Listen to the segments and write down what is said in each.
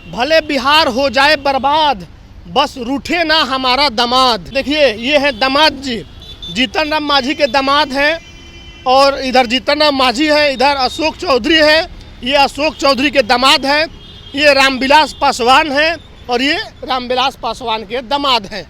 भले बिहार हो जाए बर्बाद, बस रूठे ना हमारा दामाद। देखिए ये है दामाद जी, जीतन राम मांझी के दामाद हैं। और इधर जीतन राम मांझी है, इधर अशोक चौधरी है, ये अशोक चौधरी के दामाद हैं। ये रामविलास पासवान हैं और ये रामविलास पासवान के दामाद हैं।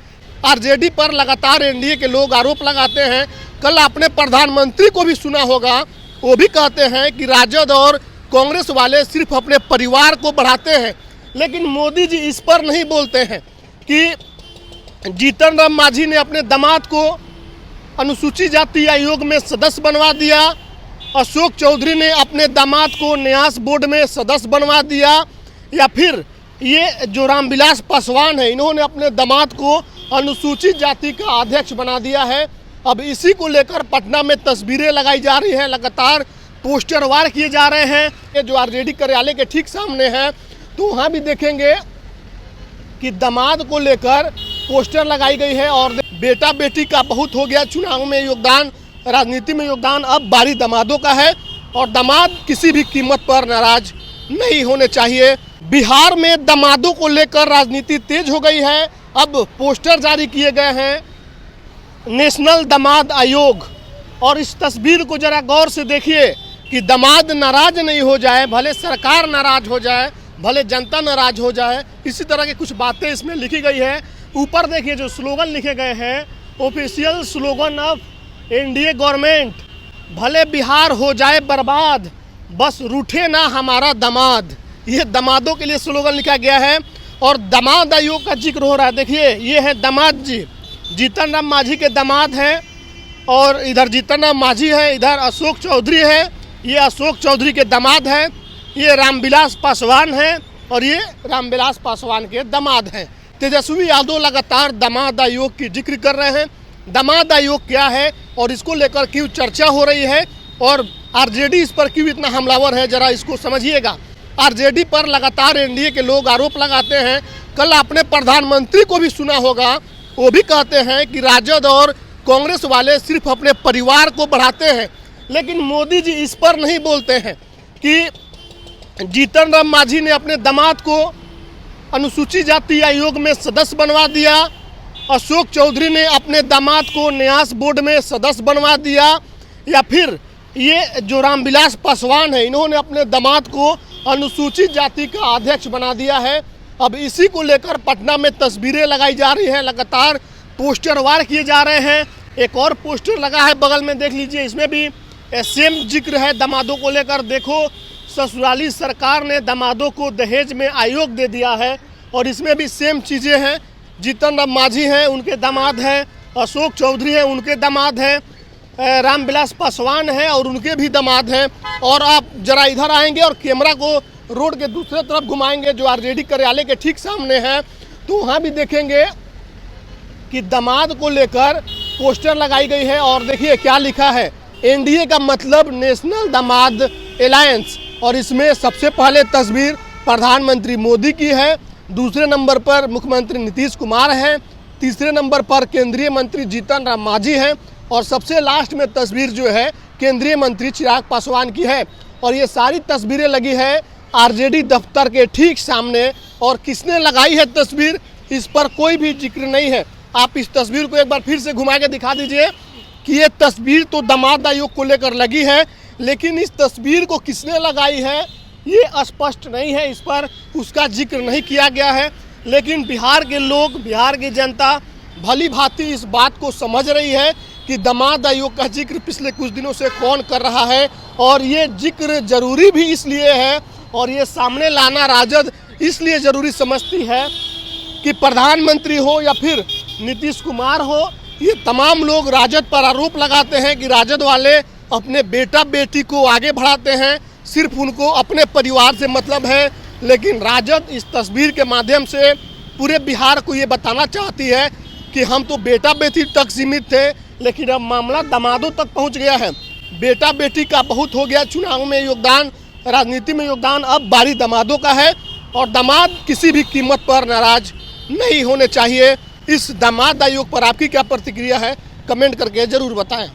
आरजेडी पर लगातार एनडीए के लोग आरोप लगाते हैं। कल आपने प्रधानमंत्री को भी सुना होगा, वो भी कहते हैं कि राजद और कांग्रेस वाले सिर्फ अपने परिवार को बढ़ाते हैं। लेकिन मोदी जी इस पर नहीं बोलते हैं कि जीतन राम मांझी ने अपने दामाद को अनुसूचित जाति आयोग में सदस्य बनवा दिया, अशोक चौधरी ने अपने दामाद को न्यास बोर्ड में सदस्य बनवा दिया, या फिर ये जो रामविलास पासवान है इन्होंने अपने दामाद को अनुसूचित जाति का अध्यक्ष बना दिया है। अब इसी को लेकर पटना में तस्वीरें लगाई जा रही हैं, लगातार पोस्टर वार किए जा रहे हैं। ये जो आरजेडी कार्यालय के ठीक सामने है, तो वहाँ भी देखेंगे कि दामाद को लेकर पोस्टर लगाई गई है। और बेटा बेटी का बहुत हो गया चुनाव में योगदान, राजनीति में योगदान, अब बारी दामादों का है। और दामाद किसी भी कीमत पर नाराज नहीं होने चाहिए। बिहार में दामादों को लेकर राजनीति तेज हो गई है। अब पोस्टर जारी किए गए हैं नेशनल दामाद आयोग। और इस तस्वीर को जरा गौर से देखिए कि दामाद नाराज नहीं हो जाए, भले सरकार नाराज हो जाए, भले जनता नाराज हो जाए, इसी तरह की कुछ बातें इसमें लिखी गई है। ऊपर देखिए जो स्लोगन लिखे गए हैं, official slogan of NDA government, भले बिहार हो जाए बर्बाद, बस रूठे ना हमारा दामाद। ये दामादों के लिए स्लोगन लिखा गया है और दामाद आयोग का जिक्र हो रहा है। देखिए ये है दामाद जी, जीतन राम मांझी के दामाद हैं। और इधर जीतन राम मांझी है, इधर अशोक चौधरी है, ये अशोक चौधरी के दामाद हैं। ये रामविलास पासवान हैं और ये रामविलास पासवान के दामाद हैं। तेजस्वी यादव लगातार दामाद आयोग की जिक्र कर रहे हैं। दामाद आयोग क्या है और इसको लेकर क्यों चर्चा हो रही है और आरजेडी इस पर क्यों इतना हमलावर है, जरा इसको समझिएगा। आरजेडी पर लगातार एनडीए के लोग आरोप लगाते हैं। कल आपने प्रधानमंत्री को भी सुना होगा, वो भी कहते हैं कि राजद और कांग्रेस वाले सिर्फ अपने परिवार को बढ़ाते हैं। लेकिन मोदी जी इस पर नहीं बोलते हैं कि जीतन राम मांझी ने अपने दामाद को अनुसूचित जाति आयोग में सदस्य बनवा दिया, अशोक चौधरी ने अपने दामाद को न्यास बोर्ड में सदस्य बनवा दिया, या फिर ये जो रामविलास पासवान है इन्होंने अपने दामाद को अनुसूचित जाति का अध्यक्ष बना दिया है। अब इसी को लेकर पटना में तस्वीरें लगाई जा रही हैं, लगातार पोस्टर वार किए जा रहे हैं। एक और पोस्टर लगा है बगल में, देख लीजिए, इसमें भी सेम जिक्र है दामादों को लेकर। देखो, ससुराली सरकार ने दामादों को दहेज में आयोग दे दिया है और इसमें भी सेम चीज़ें हैं। जीतन राम मांझी हैं, उनके दामाद हैं, अशोक चौधरी हैं, उनके दामाद हैं, रामविलास पासवान हैं और उनके भी दामाद हैं। और आप जरा इधर आएंगे और कैमरा को रोड के दूसरे तरफ घुमाएंगे जो आरजेडी कार्यालय के ठीक सामने है, तो वहाँ भी देखेंगे कि दामाद को लेकर पोस्टर लगाई गई है। और देखिए क्या लिखा है, एनडीए का मतलब नेशनल दामाद अलायंस। और इसमें सबसे पहले तस्वीर प्रधानमंत्री मोदी की है, दूसरे नंबर पर मुख्यमंत्री नीतीश कुमार हैं, तीसरे नंबर पर केंद्रीय मंत्री जीतन राम मांझी हैं और सबसे लास्ट में तस्वीर जो है केंद्रीय मंत्री चिराग पासवान की है। और ये सारी तस्वीरें लगी है आरजेडी दफ्तर के ठीक सामने। और किसने लगाई है तस्वीर, इस पर कोई भी जिक्र नहीं है। आप इस तस्वीर को एक बार फिर से घुमा के दिखा दीजिए कि ये तस्वीर तो दामाद आयोग को लेकर लगी है, लेकिन इस तस्वीर को किसने लगाई है ये स्पष्ट नहीं है, इस पर उसका जिक्र नहीं किया गया है। लेकिन बिहार के लोग, बिहार की जनता भली भांति इस बात को समझ रही है कि दामाद आयोग का जिक्र पिछले कुछ दिनों से कौन कर रहा है। और ये जिक्र जरूरी भी इसलिए है और ये सामने लाना राजद इसलिए ज़रूरी समझती है कि प्रधानमंत्री हो या फिर नीतीश कुमार हो, ये तमाम लोग राजद पर आरोप लगाते हैं कि राजद वाले अपने बेटा बेटी को आगे बढ़ाते हैं, सिर्फ उनको अपने परिवार से मतलब है। लेकिन राजद इस तस्वीर के माध्यम से पूरे बिहार को ये बताना चाहती है कि हम तो बेटा बेटी तक सीमित थे, लेकिन अब मामला दामादों तक पहुंच गया है। बेटा बेटी का बहुत हो गया चुनाव में योगदान, राजनीति में योगदान, अब बारी दामादों का है। और दामाद किसी भी कीमत पर नाराज नहीं होने चाहिए। इस दामाद आयोग पर आपकी क्या प्रतिक्रिया है, कमेंट करके ज़रूर बताएं।